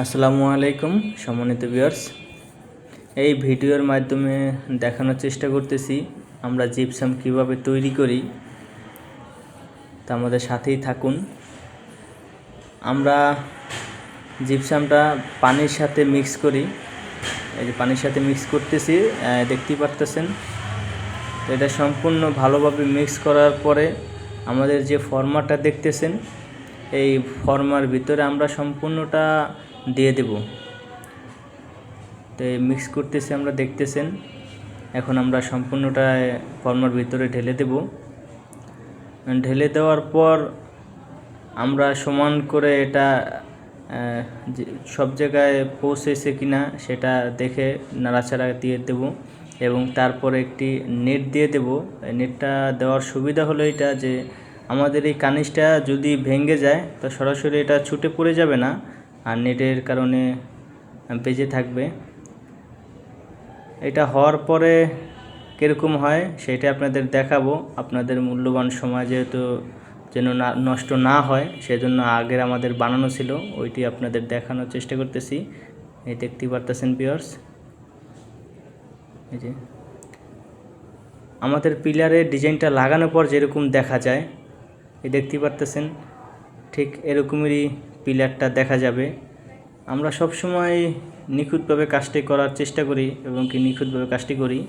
আসসালামু আলাইকুম সম্মানিত ভিউয়ার্স, এই ভিডিওর মাধ্যমে দেখানোর চেষ্টা করতেছি আমরা জিপসাম কিভাবে তৈরি করি। তা আমাদের সাথেই থাকুন। আমরা জিপসামটা পানির সাথে মিক্স করি। এই যে পানির সাথে মিক্স করতেছি, দেখতেই পারতেছেন। তো এটা সম্পূর্ণ ভালোভাবে মিক্স করার পরে আমাদের যে ফর্মাটা দেখতেছেন, এই ফর্মার ভিতরে আমরা সম্পূর্ণটা দিয়ে দেব। তো মিক্স করতেছি, আমরা দেখতেছেন। এখন আমরা সম্পূর্ণটা ফর্মার ভিতরে ঢেলে দেব। ঢেলে দেওয়ার পর আমরা সমান করে এটা সব জায়গায় পৌঁছেছে কিনা সেটা দেখে নাড়াচাড়া দিয়ে দেব এবং তারপরে একটি নেট দিয়ে দেব। নেটটা দেওয়ার সুবিধা হলো এটা যে আমাদের এই কানিজটা যদি ভেঙে যায় তো সরাসরি এটা ছুটে পড়ে যাবে না, আর নেটের কারণে বেঁচে থাকবে। এটা হওয়ার পরে কীরকম হয় সেটা আপনাদের দেখাবো। আপনাদের মূল্যবান সময় যেহেতু যেন নষ্ট না হয় সেজন্য আগের আমাদের বানানো ছিল, ওইটি আপনাদের দেখানোর চেষ্টা করতেছি। এই দেখতেই পারতেছেন ভিউয়ার্স, এই যে আমাদের পিলারের ডিজাইনটা লাগানোর পর যেরকম দেখা যায়, এই দেখতেই পারতেছেন, ঠিক এরকমেরই পিলারটা দেখা যাবে। আমরা সব সময় নিখুঁতভাবে কাজটি করার চেষ্টা করি এবং নিখুঁতভাবে কাজটি করি।